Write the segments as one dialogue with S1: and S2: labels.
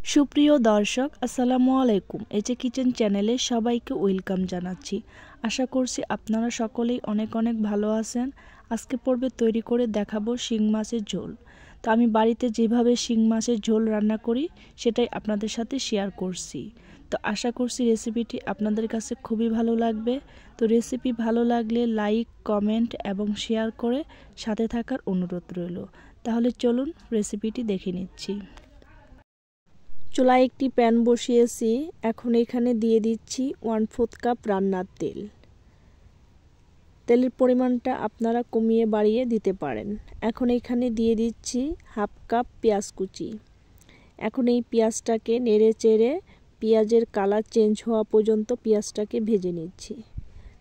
S1: সুপ্রিয় দর্শক আসসালামু আলাইকুম। এজে কিচেন চ্যানেলে সবাইকে ওয়েলকাম জানাচ্ছি। আশা করছি আপনারা সকলেই অনেক অনেক ভালো আছেন। আজকে পর্বে তৈরি করে দেখাবো শিং মাছের ঝোল। তো আমি বাড়িতে যেভাবে শিং মাছের ঝোল রান্না করি সেটাই আপনাদের সাথে শেয়ার করছি। তো আশা করছি রেসিপিটি আপনাদের কাছে খুবই ভালো লাগবে। তো রেসিপি ভালো লাগলে লাইক, কমেন্ট এবং শেয়ার করে সাথে থাকার অনুরোধ রইল। তাহলে চলুন রেসিপিটি দেখে নিচ্ছি। চুলায় একটি প্যান বসিয়েছি। এখন এখানে দিয়ে দিচ্ছি 1/4 কাপ রান্নার তেল। তেলের পরিমাণটা আপনারা কমিয়ে বাড়িয়ে দিতে পারেন। এখন এখানে দিয়ে দিচ্ছি 1/2 কাপ পেঁয়াজ কুচি। এখন এই পেঁয়াজটাকে নেড়ে চেড়ে পেঁয়াজের কালার চেঞ্জ হওয়া পর্যন্ত পেঁয়াজটাকে ভেজে নিচ্ছি।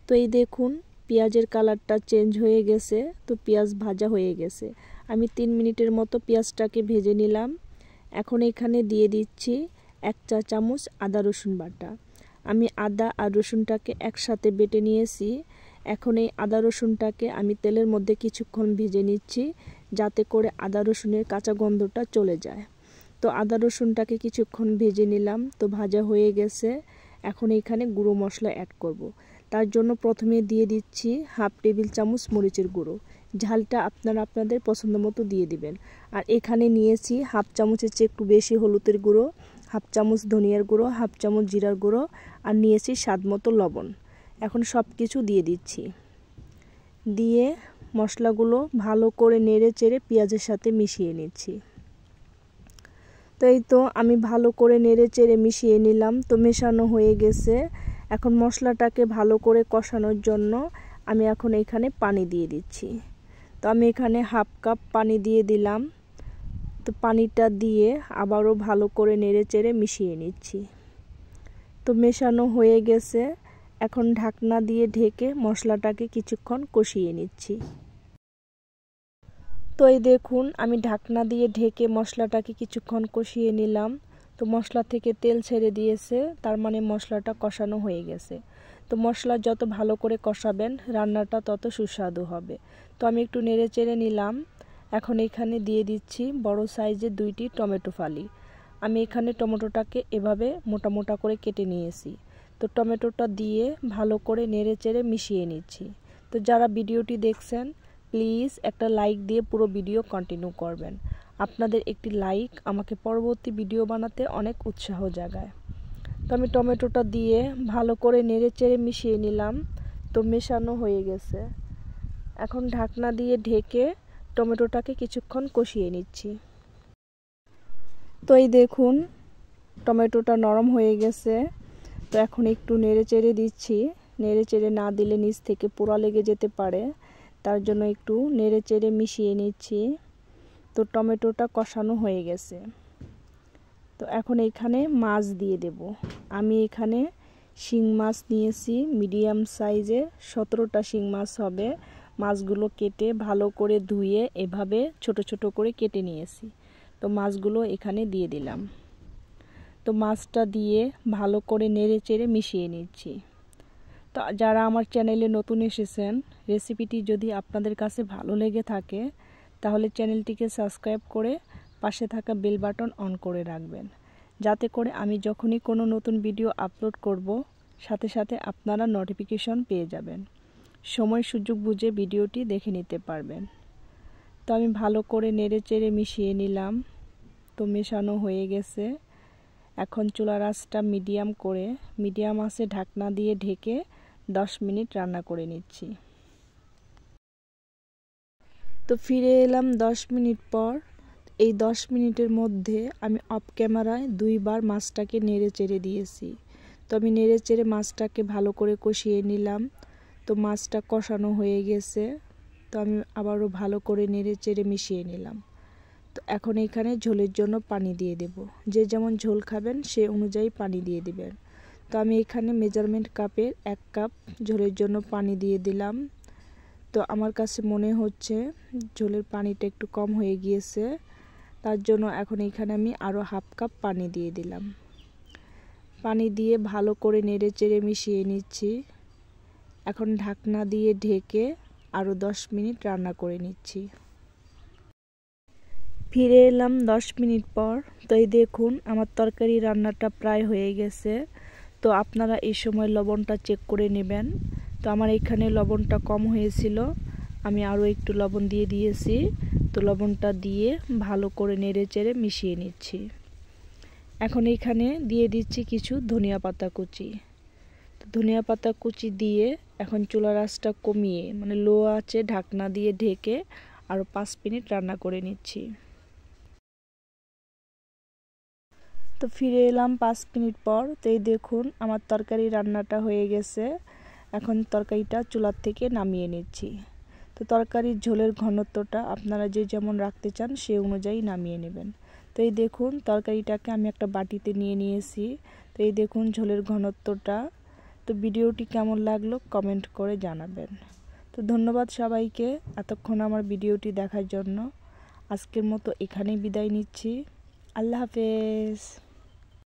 S1: তো এই দেখুন পেঁয়াজের কালারটা চেঞ্জ হয়ে গেছে। তো পেঁয়াজ ভাজা হয়ে গেছে। আমি 3 মিনিটের মতো পেঁয়াজটাকে ভেজে নিলাম। এখন এখানে দিয়ে দিচ্ছি 1 চা চামচ আদা রসুন বাটা। আমি আদা আর রসুনটাকে একসাথে বেটে নিয়েছি। এখন এই আদা রসুনটাকে আমি তেলের মধ্যে কিছুক্ষণ ভেজে নিচ্ছি, যাতে করে আদা রসুনের কাঁচা গন্ধটা চলে যায়। তো আদা রসুনটাকে কিছুক্ষণ ভেজে নিলাম। তো ভাজা হয়ে গেছে। এখন এখানে গুঁড়ো মশলা অ্যাড করব। তার জন্য প্রথমে দিয়ে দিচ্ছি 1/2 টেবিল চামচ মরিচের গুঁড়ো। ঝালটা আপনারা আপনাদের পছন্দ মতো দিয়ে দিবেন। আর এখানে নিয়েছি 1/2 চামচের চেয়ে একটু বেশি হলুদের গুঁড়ো, 1/2 চামচ ধনিয়ার গুঁড়ো, 1/2 চামচ জিরার গুঁড়ো আর নিয়েছি স্বাদ মতো লবণ। এখন সব কিছু দিয়ে দিচ্ছি। দিয়ে মশলাগুলো ভালো করে নেড়ে চেড়ে পেঁয়াজের সাথে মিশিয়ে নিচ্ছি। তো এই তো আমি ভালো করে নেড়ে চেড়ে মিশিয়ে নিলাম। তো মেশানো হয়ে গেছে। এখন মশলাটাকে ভালো করে কষানোর জন্য আমি এখন এখানে পানি দিয়ে দিচ্ছি। তো আমি এখানে 1/2 কাপ পানি দিয়ে দিলাম। তো পানিটা দিয়ে আবারও ভালো করে নেড়ে চেড়ে মিশিয়ে নিচ্ছি। তো মেশানো হয়ে গেছে। এখন ঢাকনা দিয়ে ঢেকে মশলাটাকে কিছুক্ষণ কষিয়ে নিচ্ছি। তো এই দেখুন আমি ঢাকনা দিয়ে ঢেকে মশলাটাকে কিছুক্ষণ কষিয়ে নিলাম। তো মশলা থেকে তেল ছেড়ে দিয়েছে, তার মানে মশলাটা কষানো হয়ে গেছে। তো মশলা যত ভালো করে কষাবেন রান্নাটা তত সুস্বাদু হবে। তো আমি একটু নেড়ে চেড়ে নিলাম। এখন এখানে দিয়ে দিচ্ছি বড় সাইজের 2টি টমেটো ফালি। আমি এখানে টমেটোটাকে এভাবে মোটা মোটা করে কেটে নিয়েছি। তো টমেটোটা দিয়ে ভালো করে নেড়ে চেড়ে মিশিয়ে নিচ্ছি। তো যারা ভিডিওটি দেখছেন প্লিজ একটা লাইক দিয়ে পুরো ভিডিও কন্টিনিউ করবেন। আপনাদের একটি লাইক আমাকে পরবর্তী ভিডিও বানাতে অনেক উৎসাহ জাগায়। তো আমি টমেটোটা দিয়ে ভালো করে নেড়ে চেড়ে মিশিয়ে নিলাম। তো মেশানো হয়ে গেছে। এখন ঢাকনা দিয়ে ঢেকে টমেটোটাকে কিছুক্ষণ কষিয়ে নিচ্ছি। তো এই দেখুন টমেটোটা নরম হয়ে গেছে। তো এখন একটু নেড়ে চেড়ে দিচ্ছি। নেড়ে চেড়ে না দিলে নিচ থেকে পোড়া লেগে যেতে পারে, তার জন্য একটু নেড়ে চেড়ে মিশিয়ে নিচ্ছি। তো টমেটোটা কষানো হয়ে গেছে। তো এখন এখানে মাছ দিয়ে দেব। আমি এখানে শিং মাছ নিয়েছি মিডিয়াম সাইজের, 17টা শিং মাছ হবে। মাছগুলো কেটে ভালো করে ধুয়ে এভাবে ছোট ছোট করে কেটে নিয়েছি। তো মাছগুলো এখানে দিয়ে দিলাম। তো মাছটা দিয়ে ভালো করে নেড়ে চেড়ে মিশিয়ে নিচ্ছি। তো যারা আমার চ্যানেলে নতুন এসেছেন, রেসিপিটি যদি আপনাদের কাছে ভালো লেগে থাকে তাহলে চ্যানেলটিকে সাবস্ক্রাইব করে পাশে থাকা বেল বাটন অন করে রাখবেন, যাতে করে আমি যখনই কোনো নতুন ভিডিও আপলোড করব সাথে সাথে আপনারা নোটিফিকেশন পেয়ে যাবেন। সময় সুযোগ বুঝে ভিডিওটি দেখে নিতে পারবেন। তো আমি ভালো করে নেড়ে চেড়ে মিশিয়ে নিলাম। তো মেশানো হয়ে গেছে। এখন চুলার আঁচটা মিডিয়াম আঁচে ঢাকনা দিয়ে ঢেকে 10 মিনিট রান্না করে নিচ্ছি। তো ফিরে এলাম 10 মিনিট পর। এই 10 মিনিটের মধ্যে আমি অফ ক্যামেরায় 2 বার মাছটাকে নেড়ে চেড়ে দিয়েছি। তো আমি নেড়ে চেড়ে মাছটাকে ভালো করে কষিয়ে নিলাম। তো মাছটা কষানো হয়ে গেছে। তো আমি আবারও ভালো করে নেড়ে চেড়ে মিশিয়ে নিলাম। তো এখন এখানে ঝোলের জন্য পানি দিয়ে দেব। যে যেমন ঝোল খাবেন সে অনুযায়ী পানি দিয়ে দিবেন। তো আমি এখানে মেজারমেন্ট কাপের 1 কাপ ঝোলের জন্য পানি দিয়ে দিলাম। তো আমার কাছে মনে হচ্ছে ঝোলের পানিটা একটু কম হয়ে গিয়েছে, তার জন্য এখন এখানে আমি আরও 1/2 কাপ পানি দিয়ে দিলাম। পানি দিয়ে ভালো করে নেড়ে চেড়ে মিশিয়ে নিচ্ছি। এখন ঢাকনা দিয়ে ঢেকে আরও 10 মিনিট রান্না করে নিচ্ছি। ফিরে এলাম 10 মিনিট পর। তো এই দেখুন আমার তরকারি রান্নাটা প্রায় হয়ে গেছে। তো আপনারা এই সময় লবণটা চেক করে নেবেন। তো আমার এখানে লবণটা কম হয়েছিল, আমি আরও একটু লবণ দিয়ে দিয়েছি। তো লবণটা দিয়ে ভালো করে নেড়ে চেড়ে মিশিয়ে নিচ্ছি। এখন এখানে দিয়ে দিচ্ছি কিছু ধনিয়া পাতা কুচি। তো ধনিয়া পাতা কুচি দিয়ে এখন চুলার আঁচটা কমিয়ে মানে লো আঁচে ঢাকনা দিয়ে ঢেকে আরও 5 মিনিট রান্না করে নিচ্ছি। তো ফিরে এলাম 5 মিনিট পর। তো এই দেখুন আমার তরকারি রান্নাটা হয়ে গেছে। এখন তরকারিটা চুলার থেকে নামিয়ে নিচ্ছি। তো তরকারির ঝোলের ঘনত্বটা আপনারা যে যেমন রাখতে চান সেই অনুযায়ী নামিয়ে নেবেন। তো এই দেখুন তরকারিটাকে আমি একটা বাটিতে নিয়ে নিয়েছি। তো এই দেখুন ঝোলের ঘনত্বটা। তো ভিডিওটি কেমন লাগলো কমেন্ট করে জানাবেন। তো ধন্যবাদ সবাইকে এতক্ষণ আমার ভিডিওটি দেখার জন্য। আজকের মতো এখানেই বিদায় নিচ্ছি। আল্লাহ হাফেজ।